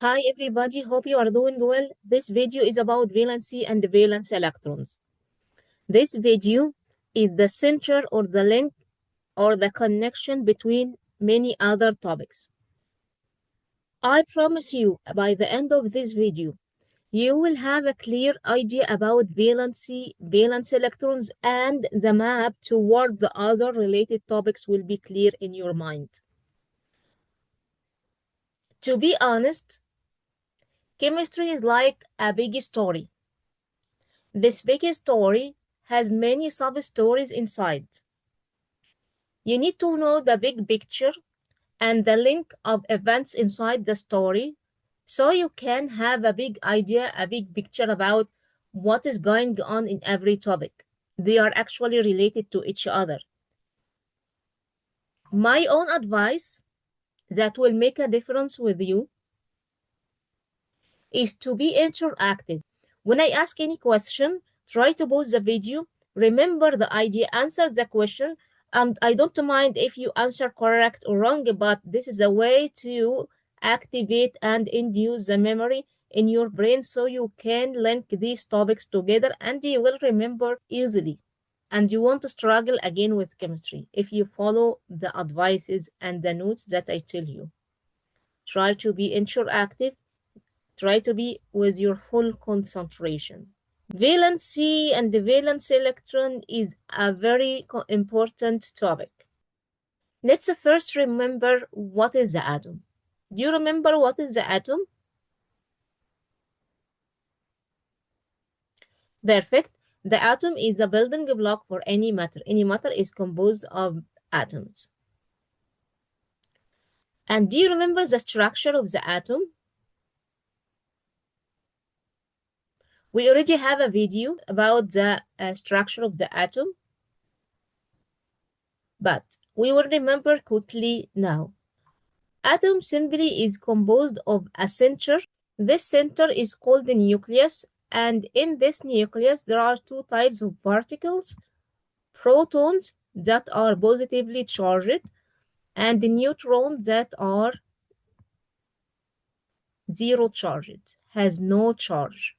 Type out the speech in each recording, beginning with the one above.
Hi everybody, hope you are doing well. This video is about valency and valence electrons. This video is the center or the link or the connection between many other topics. I promise you, by the end of this video, you will have a clear idea about valency, valence electrons, and the map towards the other related topics will be clear in your mind. To be honest, chemistry is like a big story. This big story has many sub-stories inside. You need to know the big picture and the link of events inside the story so you can have a big idea, a big picture about what is going on in every topic. They are actually related to each other. My own advice that will make a difference with you is to be interactive. When I ask any question, try to pause the video, remember the idea, answer the question, and I don't mind if you answer correct or wrong, but this is a way to activate and induce the memory in your brain so you can link these topics together and you will remember easily. And you won't struggle again with chemistry if you follow the advices and the notes that I tell you. Try to be interactive. Try to be with your full concentration. Valency and the valence electron is a very important topic. Let's first remember what is the atom. Do you remember what is the atom? Perfect. The atom is a building block for any matter. Any matter is composed of atoms. And do you remember the structure of the atom? We already have a video about the structure of the atom, but we will remember quickly now. Atom simply is composed of a center. This center is called the nucleus, and in this nucleus there are two types of particles: protons that are positively charged and neutrons that are zero charged, has no charge.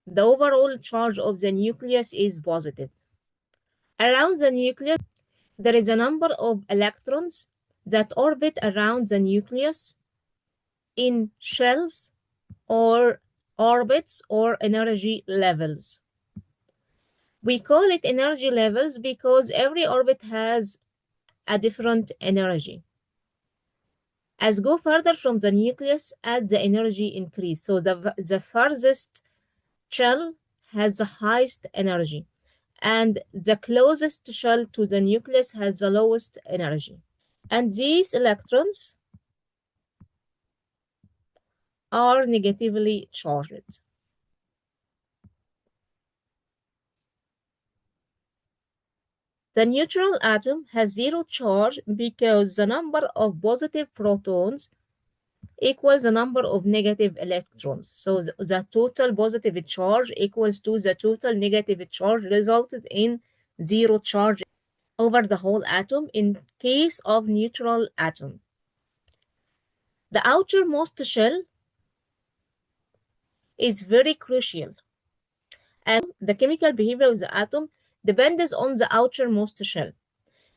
The overall charge of the nucleus is positive. Around the nucleus, there is a number of electrons that orbit around the nucleus in shells or orbits or energy levels. We call it energy levels because every orbit has a different energy. As go further from the nucleus, as the energy increase. So the farthest shell has the highest energy, and the closest shell to the nucleus has the lowest energy. And these electrons are negatively charged. The neutral atom has zero charge because the number of positive protons equals the number of negative electrons. So the total positive charge equals to the total negative charge, resulted in zero charge over the whole atom in case of neutral atom. The outermost shell is very crucial, and the chemical behavior of the atom depends on the outermost shell.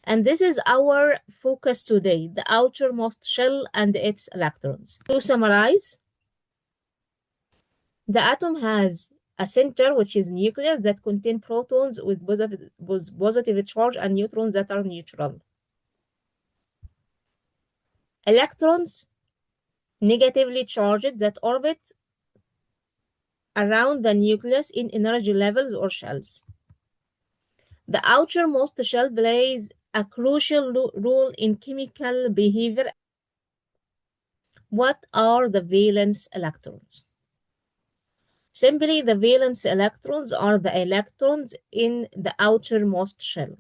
And this is our focus today, the outermost shell and its electrons. To summarize, the atom has a center, which is nucleus, that contain protons with positive charge and neutrons that are neutral. Electrons, negatively charged, that orbit around the nucleus in energy levels or shells. The outermost shell plays a crucial role in chemical behavior. What are the valence electrons? Simply, the valence electrons are the electrons in the outermost shell.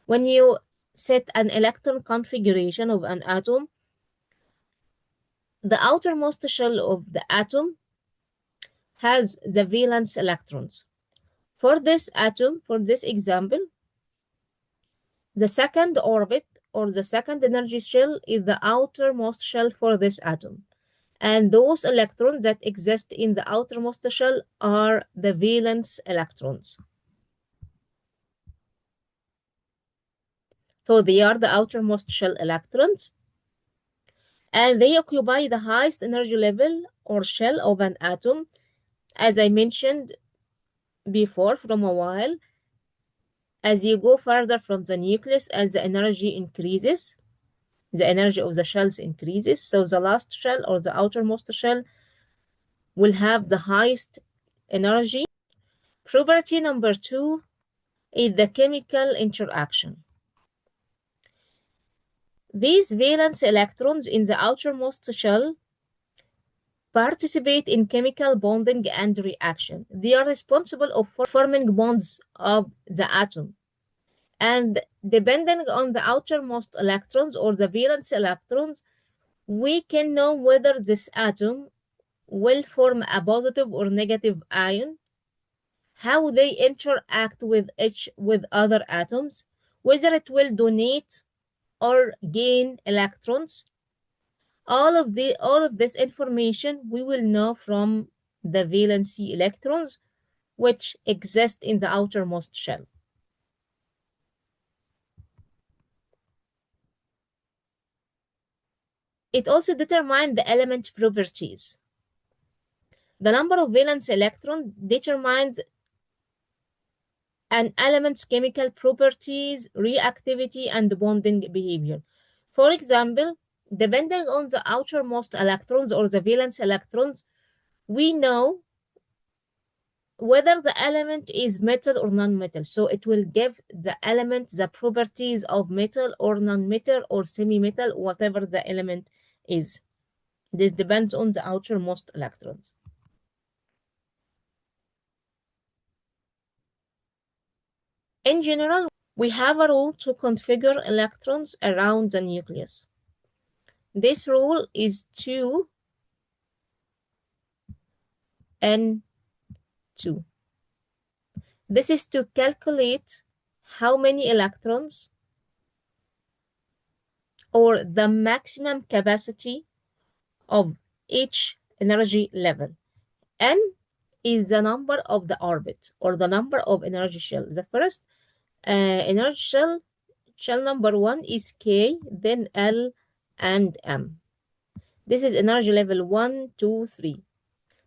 When you set an electron configuration of an atom, the outermost shell of the atom has the valence electrons. For this atom, for this example, the second orbit or the second energy shell is the outermost shell for this atom. And those electrons that exist in the outermost shell are the valence electrons. So they are the outermost shell electrons, and they occupy the highest energy level or shell of an atom. As I mentioned before from a while, as you go further from the nucleus, as the energy increases, the energy of the shells increases. So the last shell or the outermost shell will have the highest energy. Property number 2 is the chemical interaction. These valence electrons in the outermost shell participate in chemical bonding and reaction. They are responsible for forming bonds of the atom. And depending on the outermost electrons or the valence electrons, we can know whether this atom will form a positive or negative ion, how they interact with other atoms, whether it will donate or gain electrons. All of this information we will know from the valency electrons, which exist in the outermost shell. It also determines the element properties. The number of valence electrons determines an element's chemical properties, reactivity, and bonding behavior. For example, depending on the outermost electrons or the valence electrons, we know whether the element is metal or non-metal. So it will give the element the properties of metal or non-metal or semi-metal, whatever the element is. This depends on the outermost electrons. In general, we have a rule to configure electrons around the nucleus. This rule is 2n2. This is to calculate how many electrons or the maximum capacity of each energy level. N is the number of the orbit or the number of energy shell. The first energy shell number 1 is K, then L and M. This is energy level 1, 2, 3.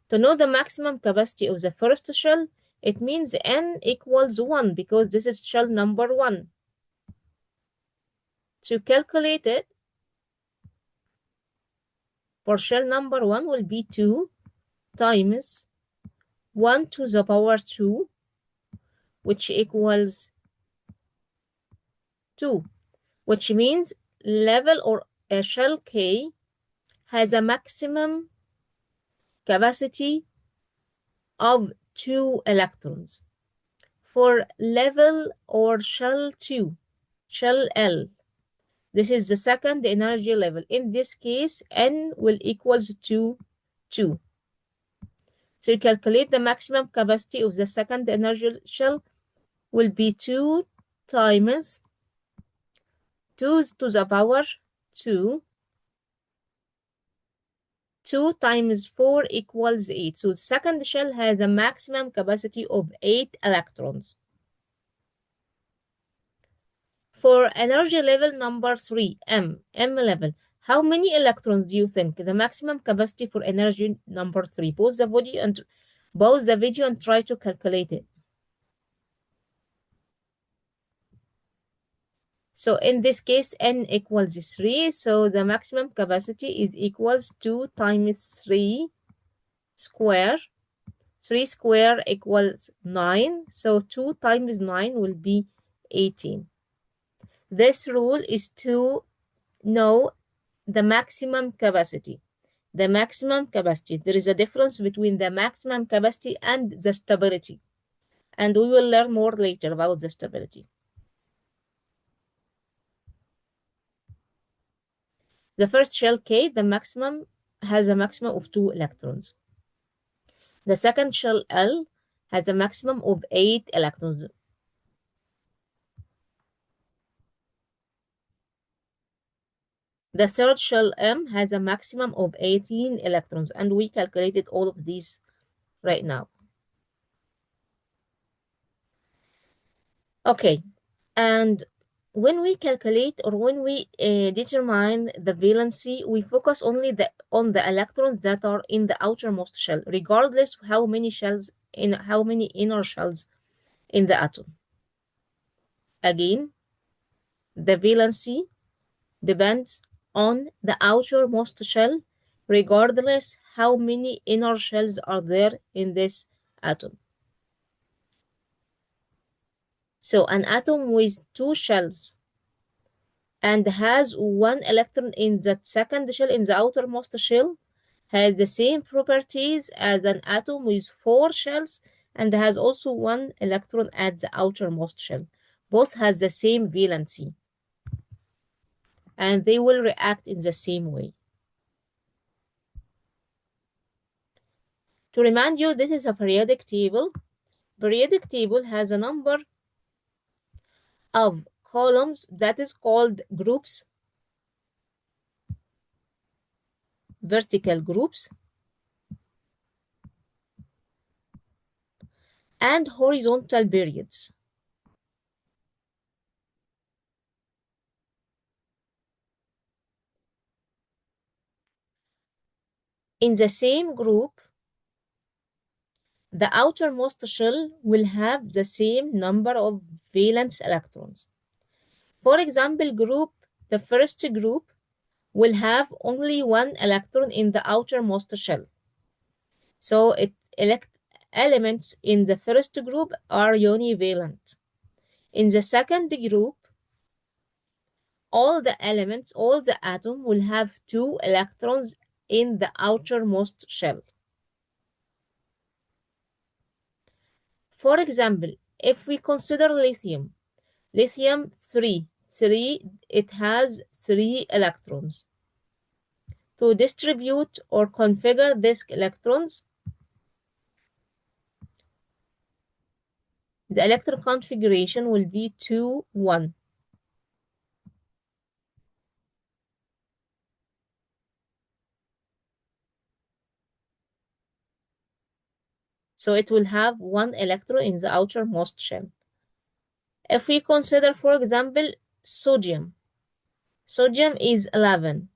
To know the maximum capacity of the first shell, it means N equals 1 because this is shell number 1. To calculate it, for shell number 1 will be 2 times 1 to the power 2, which equals 2, which means level or a shell K has a maximum capacity of 2 electrons. For level or shell 2, shell L, this is the second energy level. In this case, N will equals to 2. So you calculate the maximum capacity of the second energy shell will be 2 times 2 to the power 2. 2 times 4 equals 8. So the second shell has a maximum capacity of 8 electrons. For energy level number 3, M level, how many electrons do you think? The maximum capacity for energy number 3. Pause the video and try to calculate it. So in this case, N equals 3. So the maximum capacity is equals 2 times 3 square. 3 square equals 9. So 2 times 9 will be 18. This rule is to know the maximum capacity. The maximum capacity. There is a difference between the maximum capacity and the stability. And we will learn more later about the stability. The first shell K, the maximum has a maximum of 2 electrons. The second shell L has a maximum of 8 electrons. The third shell M has a maximum of 18 electrons, and we calculated all of these right now. Okay, and when we calculate or when we determine the valency, we focus only on the electrons that are in the outermost shell, regardless how many inner shells in the atom. Again, the valency depends on the outermost shell, regardless how many inner shells are there in this atom. So an atom with two shells and has one electron in that second shell, in the outermost shell, has the same properties as an atom with four shells and has also one electron at the outermost shell. Both has the same valency, and they will react in the same way. To remind you, this is a periodic table. Periodic table has a number of columns that is called groups, vertical groups, and horizontal periods. In the same group, the outermost shell will have the same number of valence electrons. For example, the first group will have only one electron in the outermost shell. So elements in the first group are univalent. In the second group, all the atom will have two electrons in the outermost shell. For example, if we consider lithium 3, it has 3 electrons. To distribute or configure these electrons, the electron configuration will be 2, 1. So it will have one electron in the outermost shell. If we consider, for example, sodium is 11.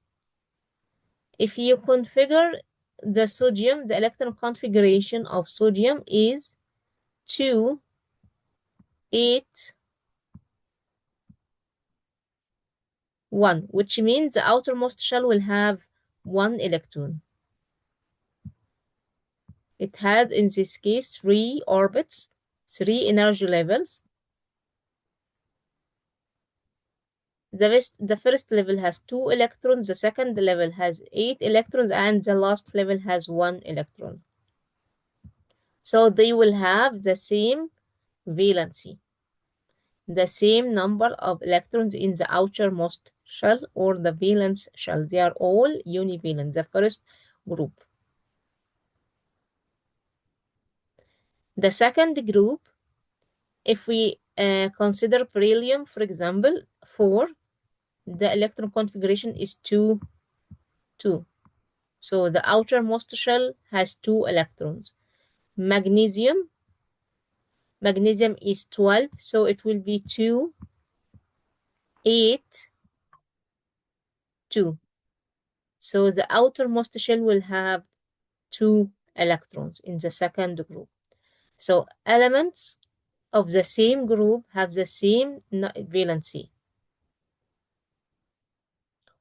If you configure the electron configuration of sodium is 2, 8, 1, which means the outermost shell will have one electron. It had, in this case, 3 orbits, 3 energy levels. The first level has 2 electrons, the second level has 8 electrons, and the last level has 1 electron. So they will have the same valency, the same number of electrons in the outermost shell or the valence shell. They are all univalent, the first group. The second group, if we consider beryllium, for example, 4, the electron configuration is 2, 2. So the outermost shell has 2 electrons. Magnesium is 12, so it will be 2, 8, 2. So the outermost shell will have 2 electrons in the second group. So elements of the same group have the same valency.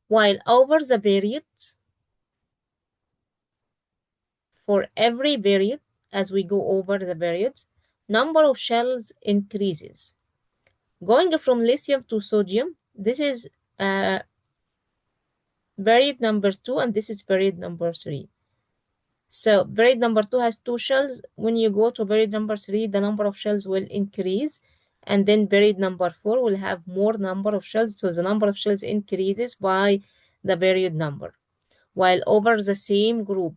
While over the periods, for every period, as we go over the periods, number of shells increases. Going from lithium to sodium, this is period number 2, and this is period number 3. So period number 2 has 2 shells. When you go to period number 3, the number of shells will increase, and then period number 4 will have more number of shells, so the number of shells increases by the period number. While over the same group,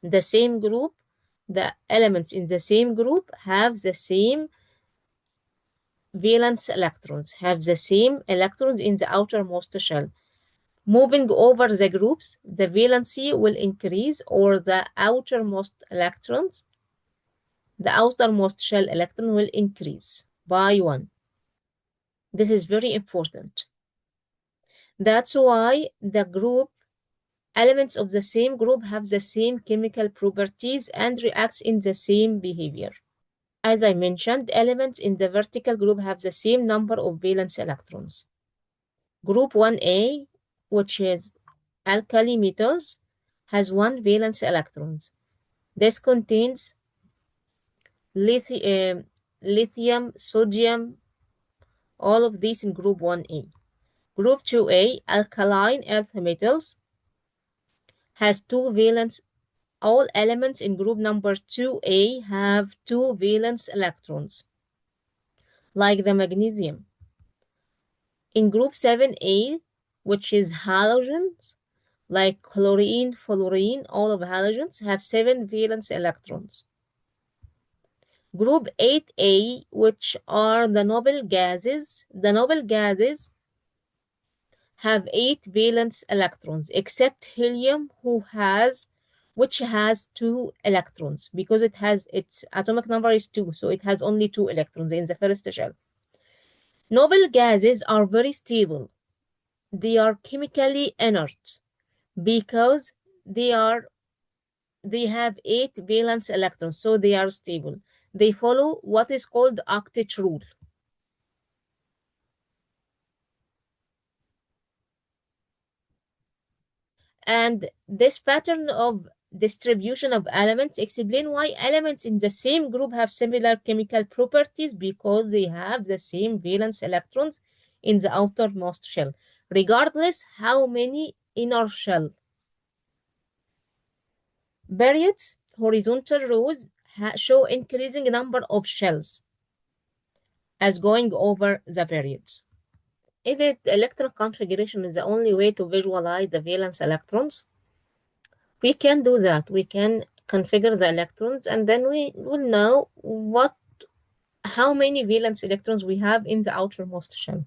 the elements in the same group have the same valence electrons, have the same electrons in the outermost shell. Moving over the groups, the valency will increase, or the outermost shell electron will increase by 1. This is very important. That's why the group elements of the same group have the same chemical properties and react in the same behavior. As I mentioned, elements in the vertical group have the same number of valence electrons. Group 1A, which is alkali metals, has 1 valence electrons. This contains lithium, sodium, all of these in group 1A. Group 2A, alkaline earth metals, has 2 valence. All elements in group number 2A have 2 valence electrons, like the magnesium. In group 7A, which is halogens, like chlorine, fluorine, all of halogens have 7 valence electrons. Group 8A, which are the noble gases, have 8 valence electrons, except helium, which has 2 electrons, because its atomic number is 2, so it has only 2 electrons in the first shell. Noble gases are very stable. They are chemically inert because they have 8 valence electrons, so they are stable. They follow what is called octet rule. And this pattern of distribution of elements explain why elements in the same group have similar chemical properties, because they have the same valence electrons in the outermost shell, regardless how many inner shell. Periods, horizontal rows, show increasing number of shells as going over the periods. If the electron configuration is the only way to visualize the valence electrons, we can do that. We can configure the electrons, and then we will know how many valence electrons we have in the outermost shell.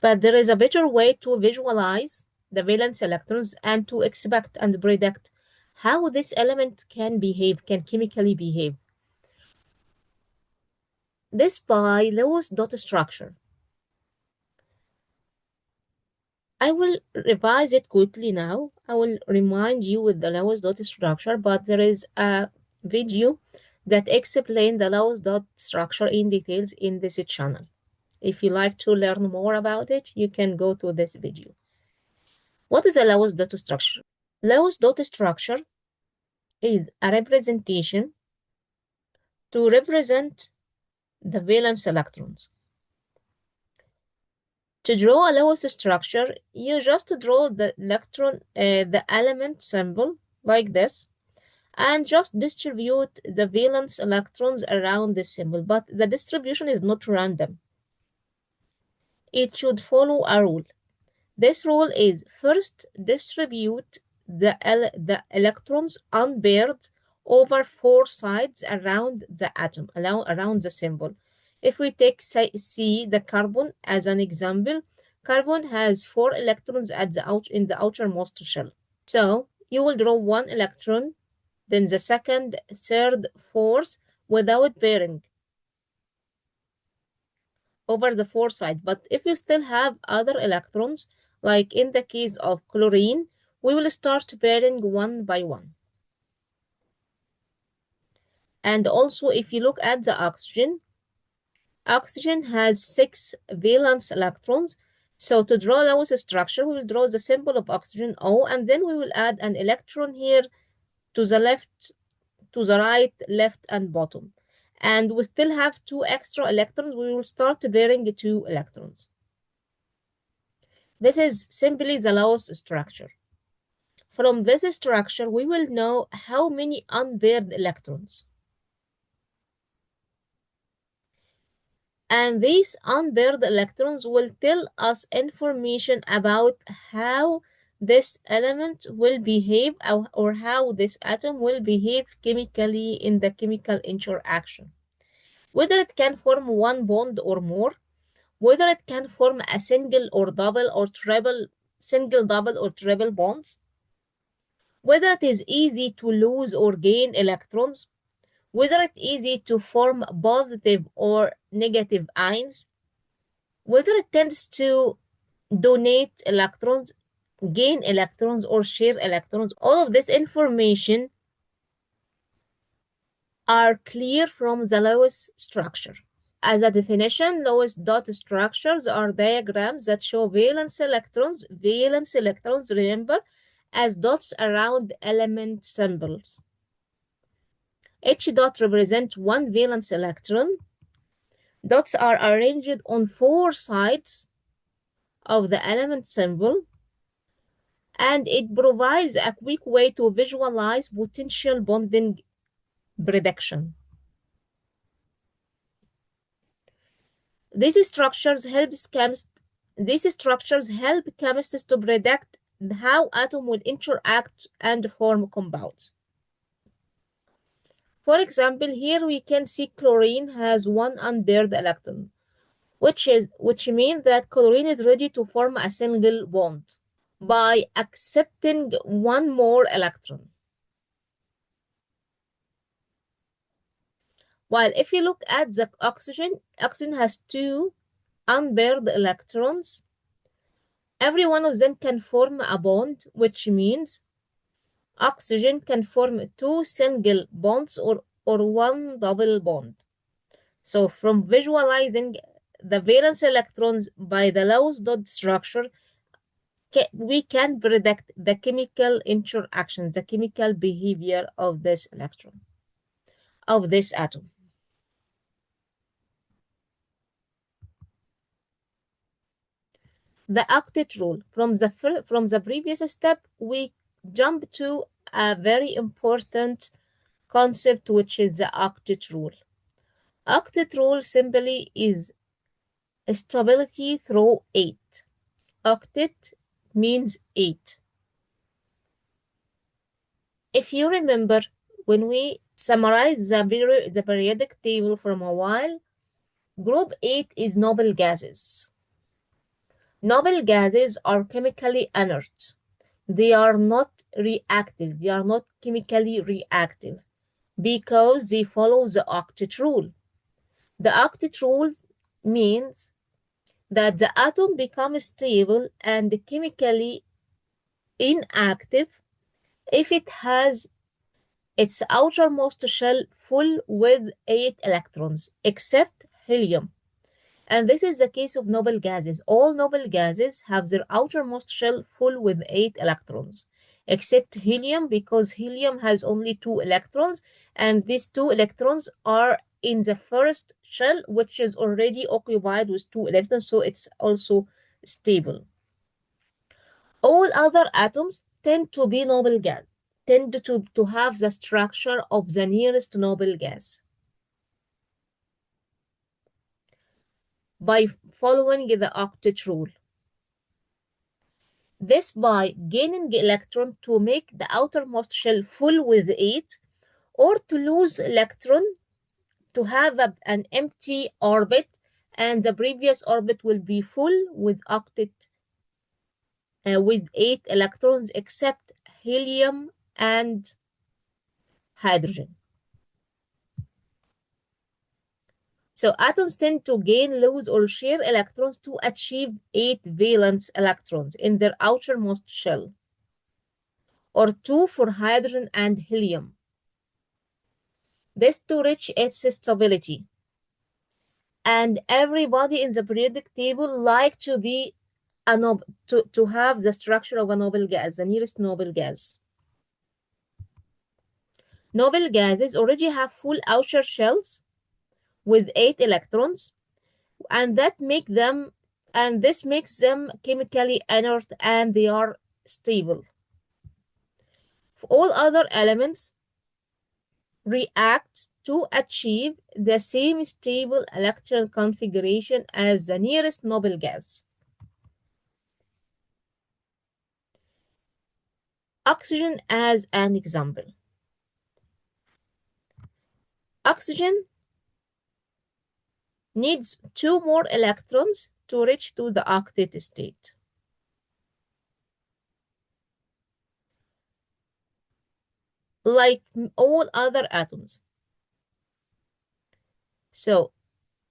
But there is a better way to visualize the valence electrons and to expect and predict how this element can chemically behave. This by Lewis dot structure. I will revise it quickly now. I will remind you with the Lewis dot structure, but there is a video that explains the Lewis dot structure in details in this channel. If you like to learn more about it, you can go to this video. What is a Lewis dot structure? Lewis dot structure is a representation to represent the valence electrons. To draw a Lewis structure, you just draw the element symbol like this, and just distribute the valence electrons around the symbol. But the distribution is not random. It should follow a rule. This rule is first distribute the electrons unpaired over 4 sides around the atom, around the symbol. If we take C, the carbon, as an example, carbon has 4 electrons in the outermost shell. So you will draw 1 electron, then the second, third, fourth, without pairing over the 4 sides. But if you still have other electrons, like in the case of chlorine, we will start pairing one by one. And also, if you look at the oxygen has 6 valence electrons. So to draw Lewis structure, we will draw the symbol of oxygen O, and then we will add an electron here to the left, to the right, left, and bottom. And we still have 2 extra electrons. We will start pairing 2 electrons. This is simply the Lewis structure. From this structure, we will know how many unpaired electrons. And these unpaired electrons will tell us information about how this element will behave, or how this atom will behave chemically in the chemical interaction. Whether it can form one bond or more, whether it can form a single or double or triple single, double, or triple bonds, whether it is easy to lose or gain electrons, whether it's easy to form positive or negative ions, whether it tends to donate electrons, gain electrons, or share electrons. All of this information are clear from the Lewis structure. As a definition, Lewis dot structures are diagrams that show valence electrons, remember, as dots around element symbols. Each dot represents one valence electron. Dots are arranged on four sides of the element symbol, and it provides a quick way to visualize potential bonding prediction. These structures help chemists to predict how atoms will interact and form compounds. For example, here we can see chlorine has one unpaired electron, which means that chlorine is ready to form a single bond by accepting one more electron. While if you look at the oxygen has two unpaired electrons. Every one of them can form a bond, which means oxygen can form two single bonds or one double bond. So from visualizing the valence electrons by the Lewis dot structure, we can predict the chemical interaction, the chemical behavior of this electron, of this atom. The octet rule. From the previous step, we jump to a very important concept, which is the octet rule. Octet rule simply is stability through 8. Octet means 8. If you remember, when we summarize the periodic table from a while, group 8 is noble gases. Noble gases are chemically inert. They are not reactive. They are not chemically reactive because they follow the octet rule. The octet rule means that the atom becomes stable and chemically inactive if it has its outermost shell full with 8 electrons, except helium. And this is the case of noble gases. All noble gases have their outermost shell full with 8 electrons, except helium, because helium has only 2 electrons, and these 2 electrons are in the first shell, which is already occupied with 2 electrons, so it's also stable. All other atoms tend to be noble gas, tend to have the structure of the nearest noble gas. By following the octet rule. This by gaining electron to make the outermost shell full with 8, or to lose electron to have an empty orbit, and the previous orbit will be full with octet with 8 electrons except helium and hydrogen. So atoms tend to gain, lose, or share electrons to achieve 8 valence electrons in their outermost shell, or 2 for hydrogen and helium. This to reach its stability. And everybody in the periodic table like to be to have the structure of a noble gas, the nearest noble gas. Noble gases already have full outer shells with 8 electrons, and this makes them chemically inert and they are stable. For all other elements react to achieve the same stable electron configuration as the nearest noble gas. Oxygen as an example. Oxygen needs 2 more electrons to reach to the octet state. like all other atoms. So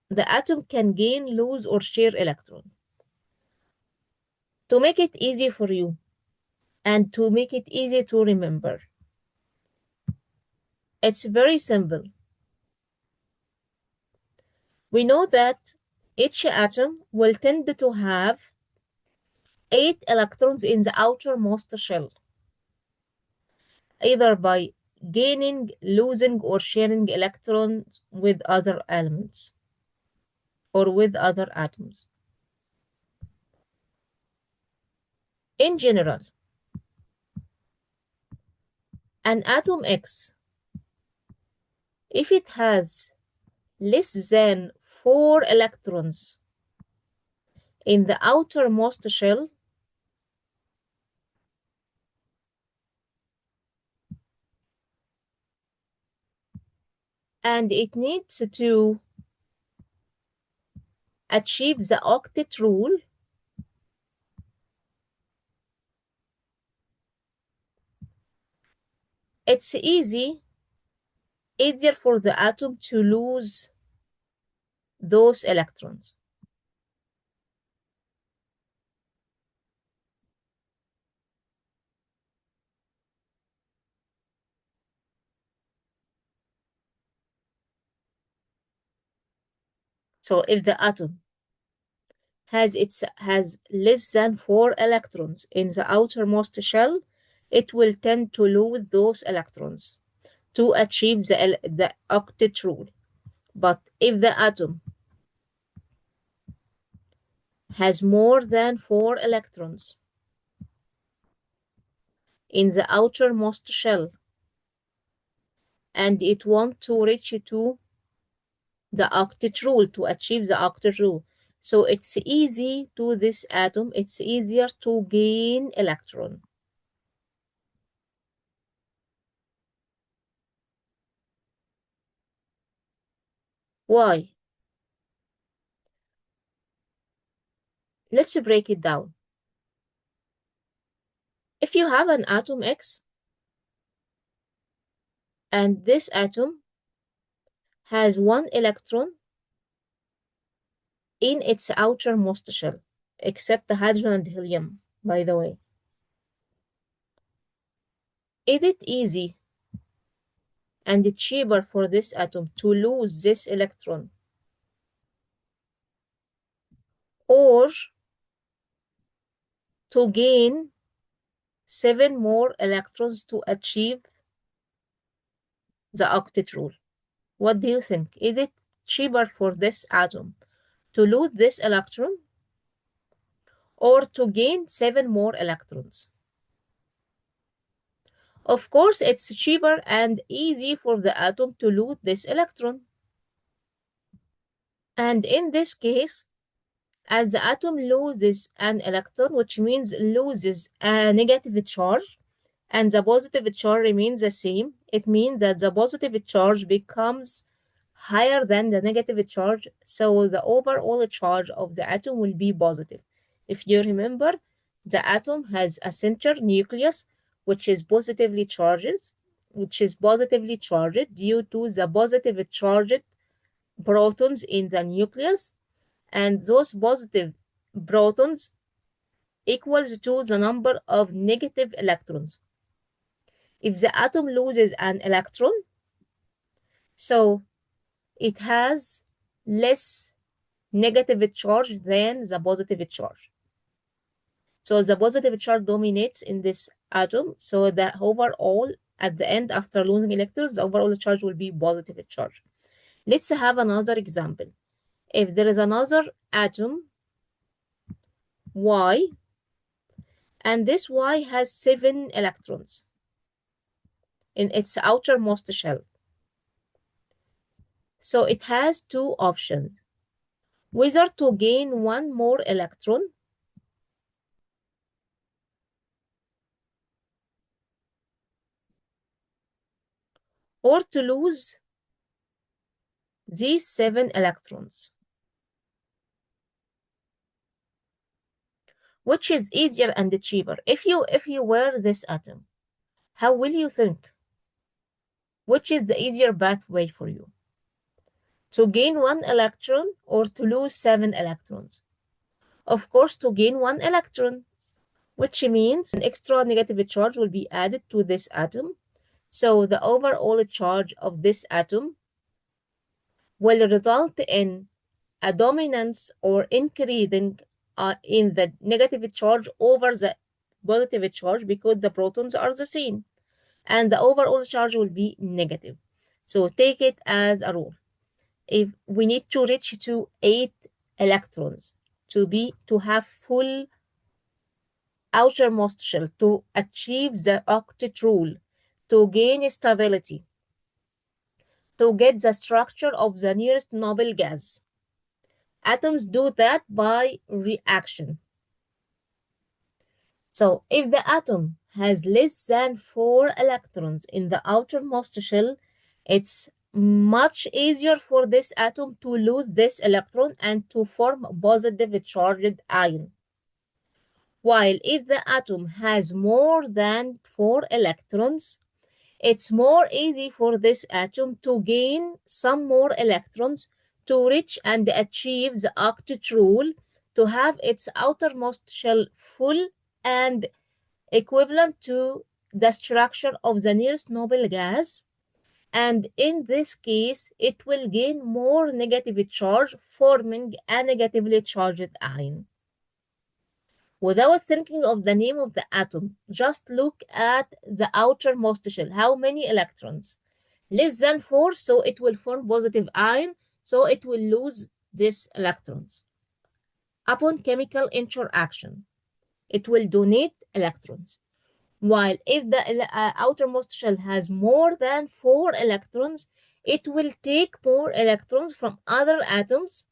the atom can gain, lose, or share electron. To make it easy for you and to make it easy to remember, it's very simple. We know that each atom will tend to have 8 electrons in the outermost shell, either by gaining, losing, or sharing electrons with other elements or with other atoms. In general, an atom X, if it has less than 4 electrons in the outermost shell, and it needs to achieve the octet rule, it's easier for the atom to lose those electrons. So if the atom has less than 4 electrons in the outermost shell, it will tend to lose those electrons to achieve the octet rule. But if the atom has more than 4 electrons in the outermost shell and it wants to reach to the octet rule, to achieve the octet rule, so it's easy to this atom, it's easier to gain electron. Why? Let's break it down. If you have an atom X and this atom has 1 electron in its outermost shell, except the hydrogen and helium, by the way, is it easy and cheaper for this atom to lose this electron or to gain 7 more electrons to achieve the octet rule? What do you think? Is it cheaper for this atom to lose this electron or to gain 7 more electrons? Of course, it's cheaper and easy for the atom to lose this electron. And in this case, as the atom loses an electron, which means loses a negative charge, and the positive charge remains the same, it means that the positive charge becomes higher than the negative charge, so the overall charge of the atom will be positive. If you remember, the atom has a center nucleus which is positively charged, due to the positive charged protons in the nucleus, and those positive protons equals to the number of negative electrons. If the atom loses an electron, so it has less negative charge than the positive charge. So the positive charge dominates in this atom, so the overall, at the end, after losing electrons, the overall charge will be positive charge. Let's have another example. If there is another atom, Y, and this Y has 7 electrons in its outermost shell. So it has 2 options, whether to gain 1 more electron or to lose these 7 electrons. Which is easier and cheaper? If you were this atom, how will you think? Which is the easier pathway for you? To gain one electron or to lose 7 electrons? Of course, to gain one electron, which means an extra negative charge will be added to this atom. So the overall charge of this atom will result in a dominance or increasing in the negative charge over the positive charge because the protons are the same and the overall charge will be negative. So take it as a rule. If we need to reach to 8 electrons to have full outermost shell to achieve the octet rule, to gain stability, to get the structure of the nearest noble gas. Atoms do that by reaction. So if the atom has less than 4 electrons in the outermost shell, it's much easier for this atom to lose this electron and to form a positive charged ion. While if the atom has more than 4 electrons, it's more easy for this atom to gain some more electrons to reach and achieve the octet rule, to have its outermost shell full and equivalent to the structure of the nearest noble gas. And in this case, it will gain more negative charge, forming a negatively charged ion. Without thinking of the name of the atom, just look at the outermost shell. How many electrons? Less than 4, so it will form positive ion, so it will lose these electrons. Upon chemical interaction, it will donate electrons. While if the outermost shell has more than 4 electrons, it will take more electrons from other atoms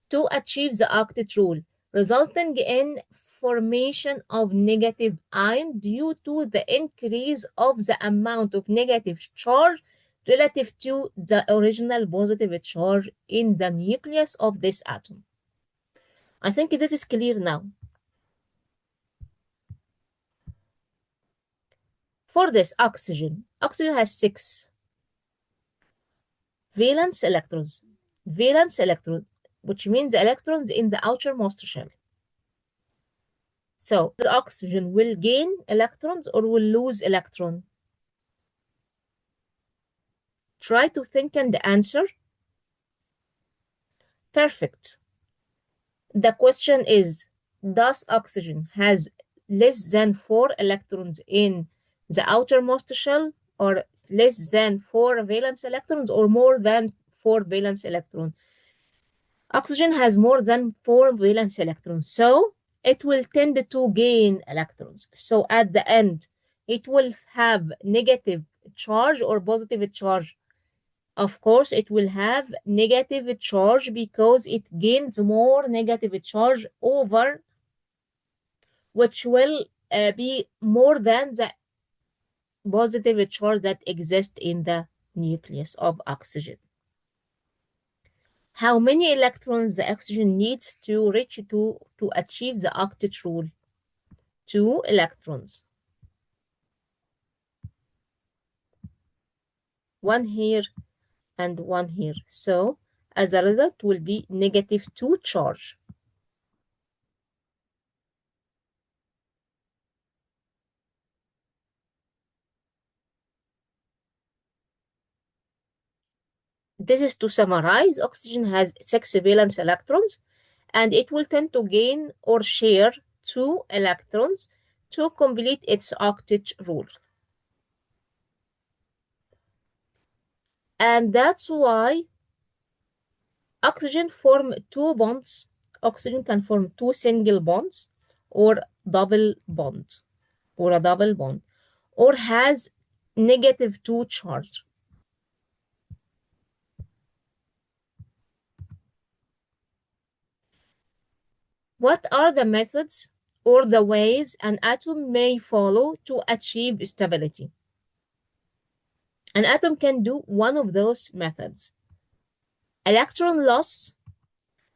to achieve the octet rule, resulting in formation of negative ion due to the increase of the amount of negative charge relative to the original positive charge in the nucleus of this atom. I think this is clear now. For this oxygen has 6 valence electrons. Valence electron, which means the electrons in the outermost shell. So the oxygen will gain electrons or will lose electron? Try to think and answer. Perfect. The question is, does oxygen has less than 4 electrons in the outermost shell, or less than 4 valence electrons, or more than 4 valence electrons? Oxygen has more than 4 valence electrons, so it will tend to gain electrons. So at the end, it will have negative charge or positive charge. Of course, it will have negative charge because it gains more negative charge over, which will be more than the positive charge that exists in the nucleus of oxygen. How many electrons the oxygen needs to reach to achieve the octet rule? 2 electrons. 1 here and 1 here. So as a result will be -2 charge. This is to summarize, oxygen has 6 valence electrons, and it will tend to gain or share 2 electrons to complete its octet rule. And that's why oxygen form 2 bonds. Oxygen can form 2 single bonds or double bond or a double bond, or has -2 charge. What are the methods or the ways an atom may follow to achieve stability? An atom can do one of those methods: electron loss,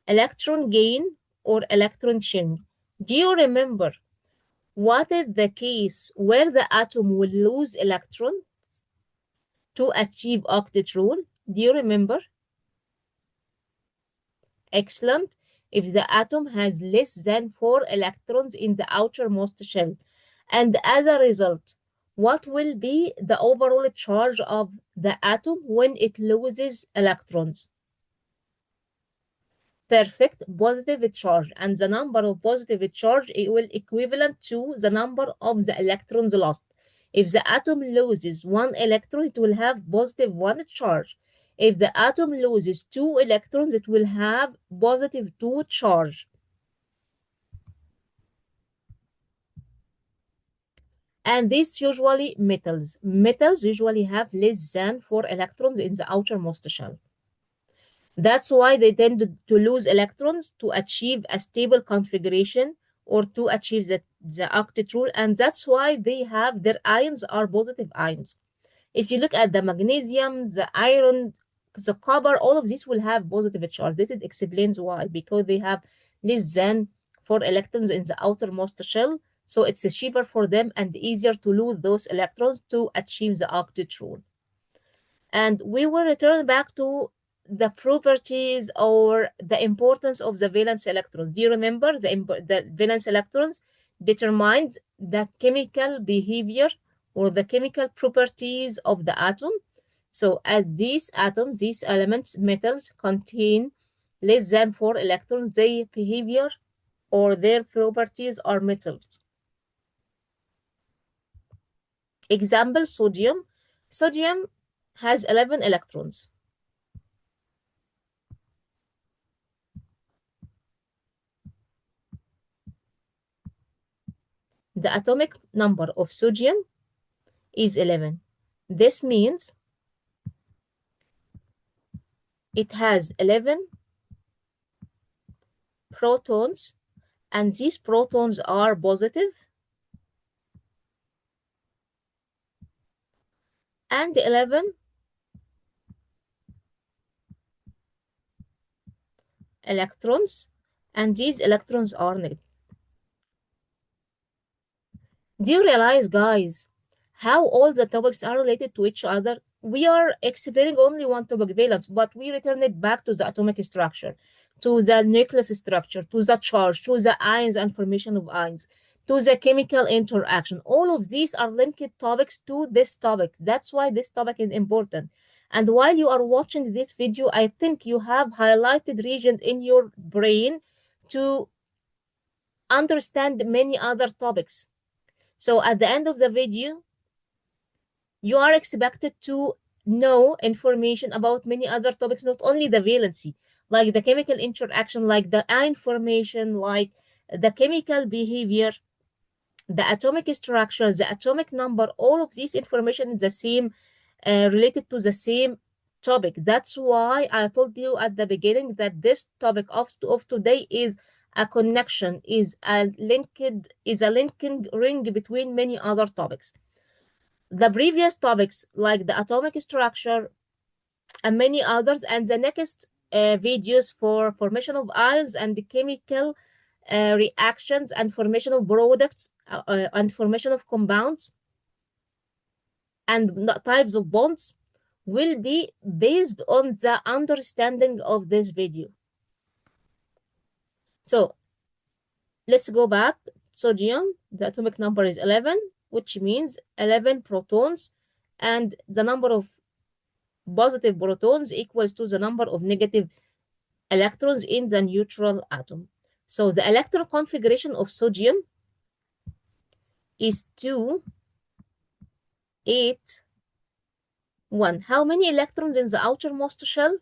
electron gain, or electron sharing. Do you remember what is the case where the atom will lose electron? to achieve octet rule? Do you remember? Excellent. If the atom has less than 4 electrons in the outermost shell, and as a result, what will be the overall charge of the atom when it loses electrons? Perfect, positive charge, and the number of positive charge it will equivalent to the number of the electrons lost. If the atom loses one electron, it will have positive one charge. If the atom loses two electrons, it will have positive two charge. And these usually metals. Metals usually have less than 4 electrons in the outermost shell. That's why they tend to lose electrons to achieve a stable configuration or to achieve the octet rule. And that's why they have their ions are positive ions. If you look at the magnesium, the iron, the copper, all of these will have positive charge. This explains why, because they have less than 4 electrons in the outermost shell. So it's cheaper for them and easier to lose those electrons to achieve the octet rule. And we will return back to the properties or the importance of the valence electrons. Do you remember the valence electrons determines the chemical behavior or the chemical properties of the atom? So as these atoms, these elements, metals contain less than 4 electrons, their behavior or their properties are metals. Example, sodium. Sodium has 11 electrons. The atomic number of sodium is 11. This means it has 11 protons, and these protons are positive, and 11 electrons, and these electrons are negative. Do you realize, guys, how all the topics are related to each other? We are explaining only one topic, valence, but we return it back to the atomic structure, to the nucleus structure, to the charge, to the ions and formation of ions, to the chemical interaction. All of these are linked topics to this topic. That's why this topic is important. And while you are watching this video, I think you have highlighted regions in your brain to understand many other topics. So at the end of the video, you are expected to know information about many other topics, not only the valency, like the chemical interaction, like the ion formation, like the chemical behavior, the atomic structure, the atomic number, all of this information is the same, related to the same topic. That's why I told you at the beginning that this topic of today is a connection, is a linking ring between many other topics. The previous topics like the atomic structure and many others, and the next videos for formation of ions and the chemical reactions and formation of products and formation of compounds and types of bonds will be based on the understanding of this video. So let's go back. Sodium, the atomic number is 11, which means 11 protons, and the number of positive protons equals to the number of negative electrons in the neutral atom. So the electron configuration of sodium is 2, 8, 1. How many electrons in the outermost shell?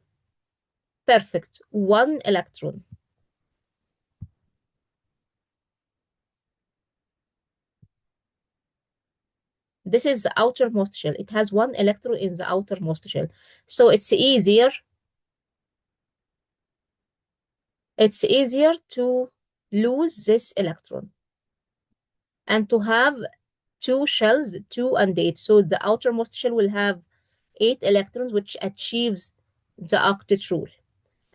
Perfect, 1 electron. This is the outermost shell. It has 1 electron in the outermost shell. So it's easier to lose this electron and to have two shells, 2 and 8. So the outermost shell will have 8 electrons, which achieves the octet rule.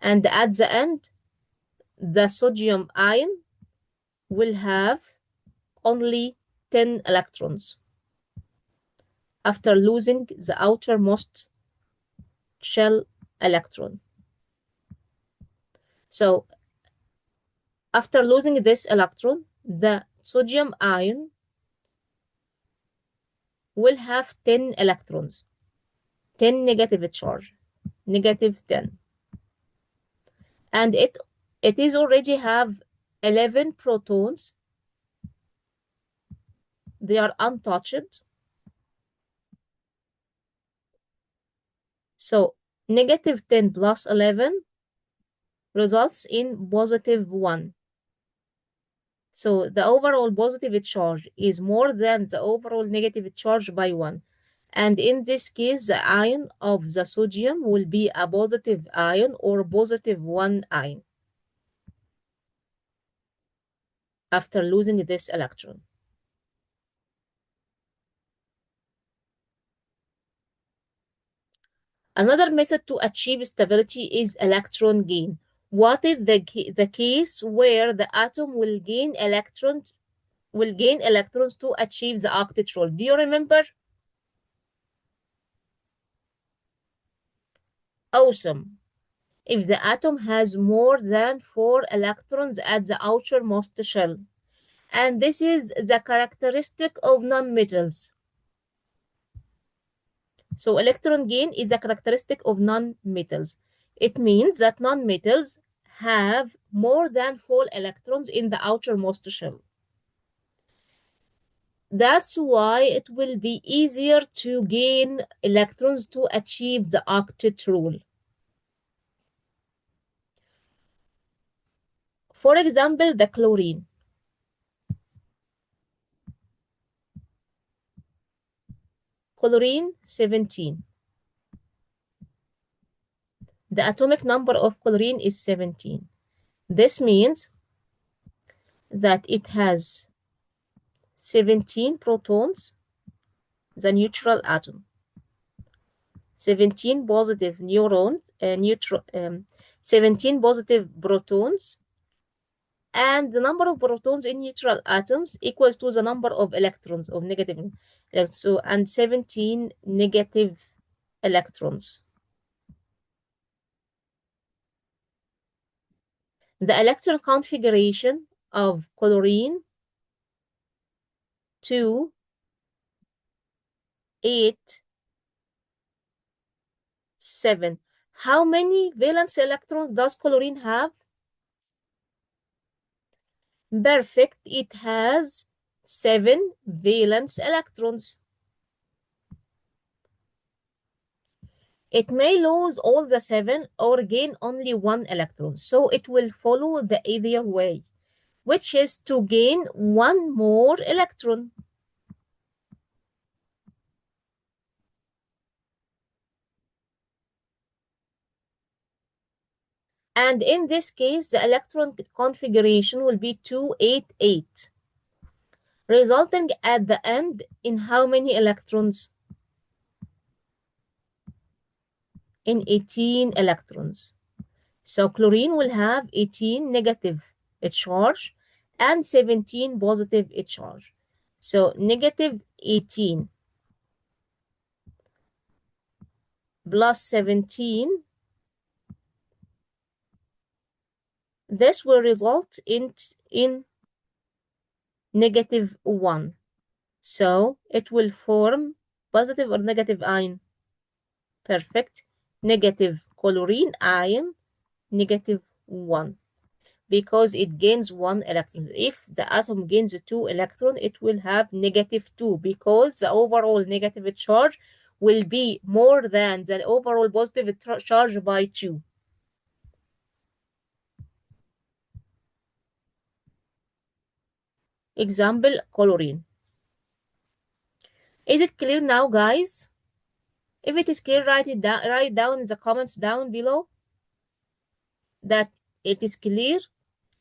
And at the end, the sodium ion will have only 10 electrons. after losing the outermost shell electron. So after losing this electron, the sodium ion will have 10 electrons, 10 negative charge, negative 10. And it is already have 11 protons. They are untouched. So negative 10 plus 11 results in positive 1. So the overall positive charge is more than the overall negative charge by 1. And in this case, the ion of the sodium will be a positive ion or positive 1 ion after losing this electron. Another method to achieve stability is electron gain. What is the case where the atom will gain electrons to achieve the octet rule? Do you remember? Awesome. If the atom has more than 4 electrons at the outermost shell. And this is the characteristic of nonmetals. So electron gain is a characteristic of nonmetals. It means that nonmetals have more than 4 electrons in the outermost shell. That's why it will be easier to gain electrons to achieve the octet rule. For example, the chlorine. Chlorine 17. The atomic number of chlorine is 17. This means that it has 17 protons, the neutral atom. 17 positive 17 positive protons, and the number of protons in neutral atoms equals to the number of electrons of negative electrons. So, and 17 negative electrons. The electron configuration of chlorine 2, 8, 7. How many valence electrons does chlorine have? Perfect. It has 7 valence electrons. It may lose all the 7 or gain only 1 electron. So it will follow the either way, which is to gain 1 more electron. And in this case, the electron configuration will be 288, resulting at the end in how many electrons? In 18 electrons. So chlorine will have 18 negative charge and 17 positive charge. So negative 18 plus 17, this will result in negative 1. So it will form positive or negative ion? Perfect. Negative chlorine ion, negative 1. Because it gains 1 electron. If the atom gains 2 electrons, it will have negative 2 because the overall negative charge will be more than the overall positive charge by 2. Example, chlorine. Is it clear now, guys? If it is clear, write down in the comments down below that it is clear.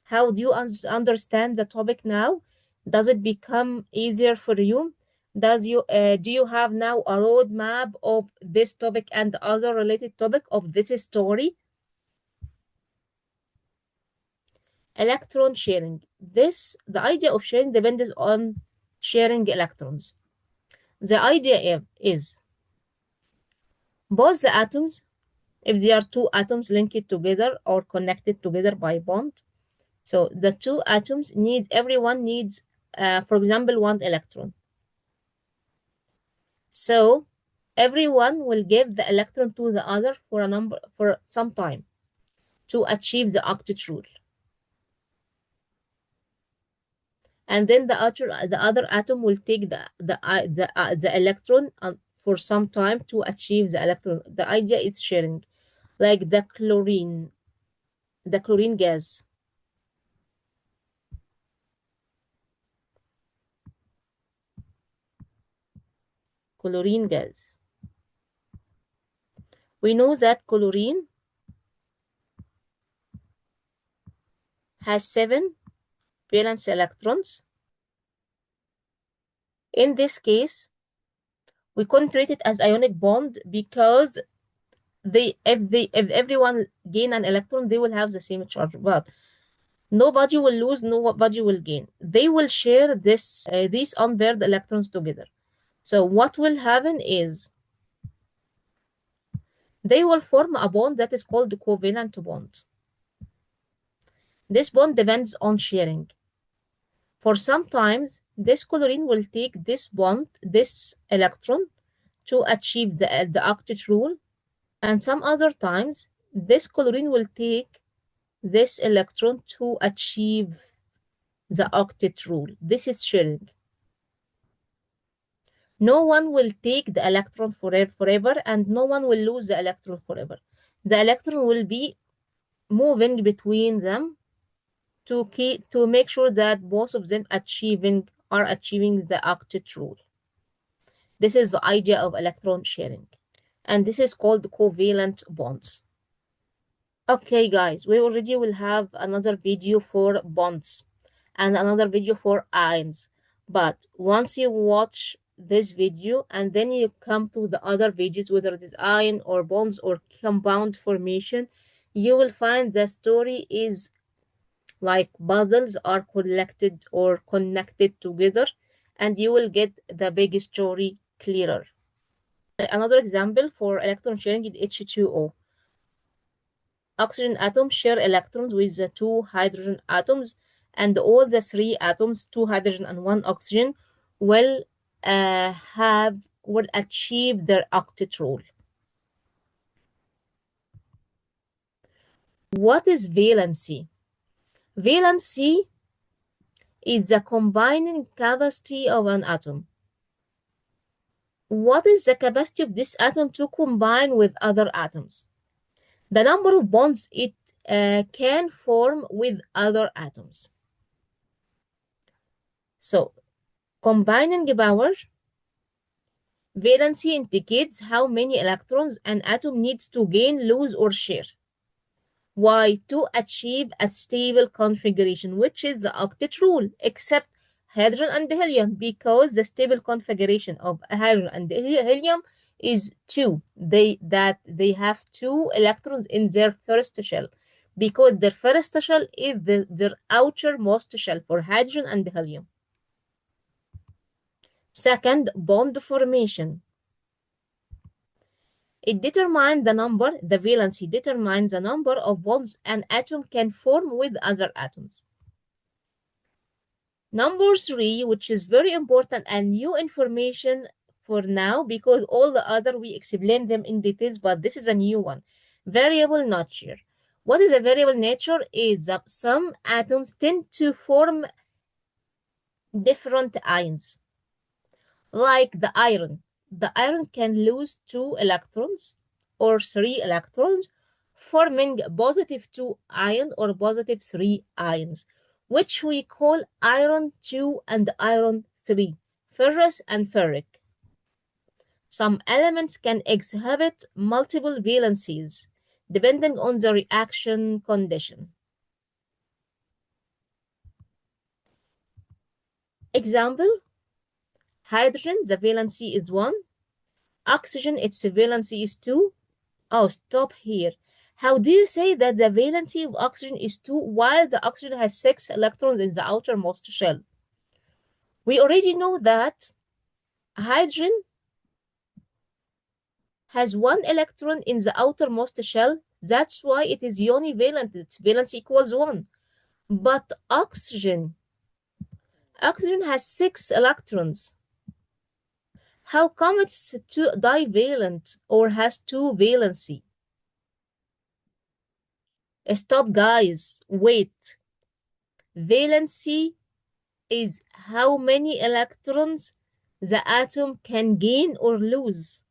How do you understand the topic now? Does it become easier for you? Do you have now a roadmap of this topic and other related topic of this story? Electron sharing. The idea of sharing depends on sharing electrons. The idea is both the atoms, if they are two atoms linked together or connected together by bond, so the two atoms need, everyone needs, for example, one electron. So everyone will give the electron to the other for a number, for some time, to achieve the octet rule. And then the other atom will take the electron for some time to achieve the electron. The idea is sharing, like the chlorine gas. Chlorine gas. We know that chlorine has 7 valence electrons. In this case, we couldn't treat it as ionic bond because if everyone gain an electron, they will have the same charge. But nobody will lose, nobody will gain. They will share these unpaired electrons together. So what will happen is they will form a bond that is called the covalent bond. This bond depends on sharing. For sometimes, this chlorine will take this bond, this electron, to achieve the octet rule, and some other times, this chlorine will take this electron to achieve the octet rule. This is sharing. No one will take the electron forever, and no one will lose the electron forever. The electron will be moving between them to make sure that both of them are achieving the octet rule. This is the idea of electron sharing, and this is called covalent bonds. Okay, guys, we already will have another video for bonds and another video for ions. But once you watch this video and then you come to the other videos, whether it is ion or bonds or compound formation, you will find the story is like puzzles are collected or connected together, and you will get the big story clearer. Another example for electron sharing is H2O. Oxygen atoms share electrons with the 2 hydrogen atoms, and all the 3 atoms, 2 hydrogen and 1 oxygen, will achieve their octet rule. What is valency? Valency is the combining capacity of an atom. What is the capacity of this atom to combine with other atoms? The number of bonds it can form with other atoms. So, combining power, valency indicates how many electrons an atom needs to gain, lose, or share. Why? To achieve a stable configuration, which is the octet rule, except hydrogen and helium, because the stable configuration of hydrogen and helium is 2. They have 2 electrons in their first shell, because their first shell is their outermost shell for hydrogen and helium. Second, bond formation. It determines the valency determines the number of bonds an atom can form with other atoms. Number 3, which is very important and new information for now, because all the other we explained them in details, but this is a new one. Variable nature. What is a variable nature? Is that some atoms tend to form different ions. Like the iron. The iron can lose 2 electrons or 3 electrons, forming positive 2 ion or positive 3 ions, which we call iron 2 and iron 3, ferrous and ferric. Some elements can exhibit multiple valencies, depending on the reaction condition. Example, hydrogen, the valency is 1. Oxygen, its valency is 2. Oh, stop here. How do you say that the valency of oxygen is 2 while the oxygen has 6 electrons in the outermost shell? We already know that Hydrogen has one electron in the outermost shell. That's why it is univalent. Its valence equals 1. But oxygen has 6 electrons. How come it's divalent or has two valency? Stop, guys. Wait. Valency is how many electrons the atom can gain or lose,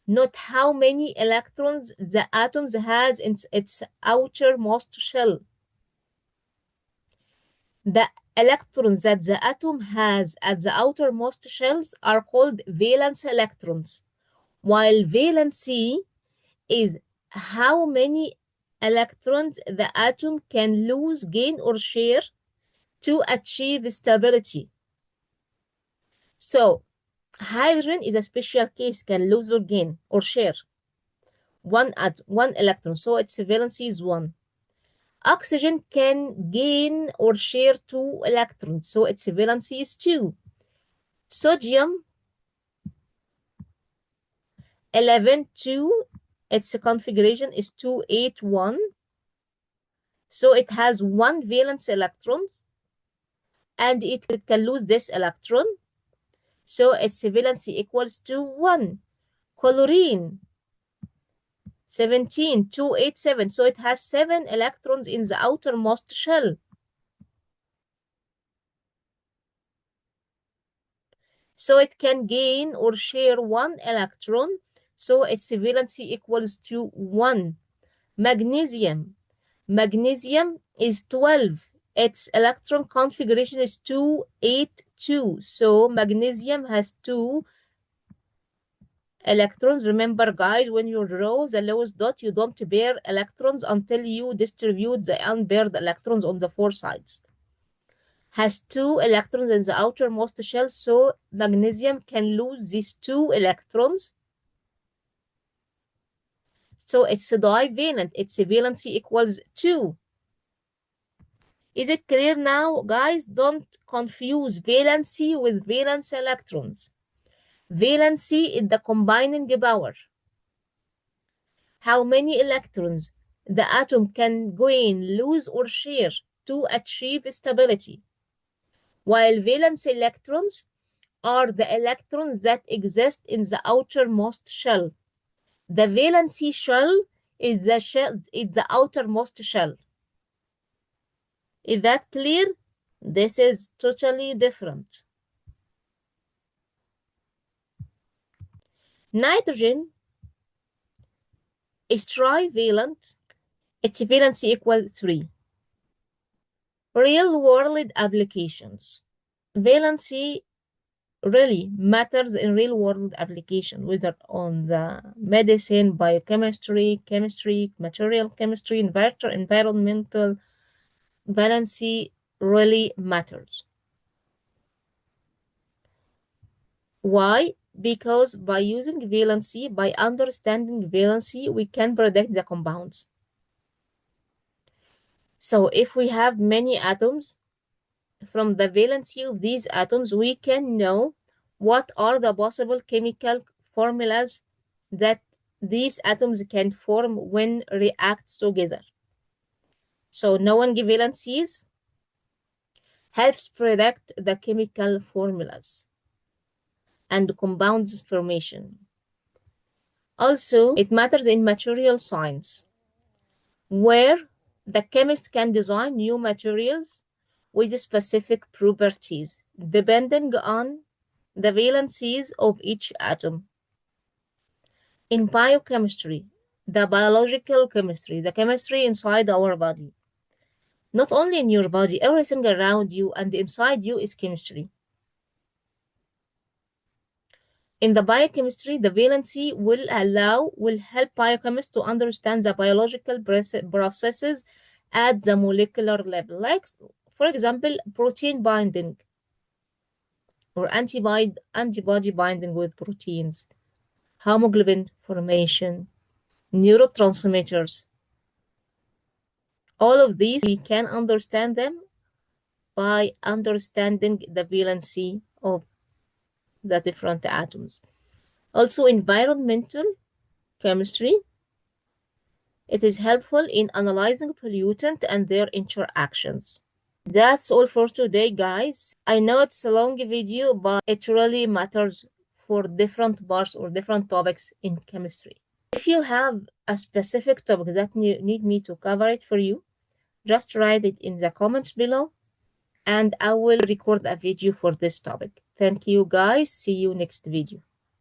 not how many electrons the atom has in its outermost shell. The electrons that the atom has at the outermost shells are called valence electrons, while valency is how many electrons the atom can lose, gain, or share to achieve stability. So, hydrogen is a special case, can lose or gain or share one electron, so its valency is 1. Oxygen can gain or share 2 electrons, so its valency is 2. Sodium 11 2, its configuration is 281, so it has 1 valence electron and it can lose this electron, so its valency equals to 1. Chlorine 17 287, so it has 7 electrons in the outermost shell. So it can gain or share 1 electron, so its valency equals to 1. Magnesium is 12. Its electron configuration is 282. So magnesium has 2 electrons. Remember, guys, when you draw the lowest dot, you don't pair electrons until you distribute the unpaired electrons on the 4 sides. Has 2 electrons in the outermost shell, so magnesium can lose these 2 electrons. So it's divalent. Its valency equals 2. Is it clear now, guys? Don't confuse valency with valence electrons. Valency is the combining power. How many electrons the atom can gain, lose, or share to achieve stability. While valence electrons are the electrons that exist in the outermost shell. The valency shell is the outermost shell. Is that clear? This is totally different. Nitrogen is trivalent. Its valency equals 3. Real-world applications. Valency really matters in real-world application, whether on the medicine, biochemistry, chemistry, material chemistry, environmental. Valency really matters. Why? Because by using valency, by understanding valency, we can predict the compounds. So if we have many atoms, from the valency of these atoms, we can know what are the possible chemical formulas that these atoms can form when react together. So knowing valencies helps predict the chemical formulas and compounds formation. Also, it matters in material science, where the chemist can design new materials with specific properties, depending on the valencies of each atom. In biochemistry, the biological chemistry, the chemistry inside our body, not only in your body, everything around you and inside you is chemistry. In the biochemistry, the valency will help biochemists to understand the biological processes at the molecular level, like, for example, protein binding or antibody binding with proteins, hemoglobin formation, neurotransmitters. All of these, we can understand them by understanding the valency of the different atoms. Also, environmental chemistry. It is helpful in analyzing pollutants and their interactions. That's all for today, guys. I know it's a long video, but it really matters for different parts or different topics in chemistry. If you have a specific topic that you need me to cover it for you, just write it in the comments below and I will record a video for this topic. Thank you, guys. See you next video.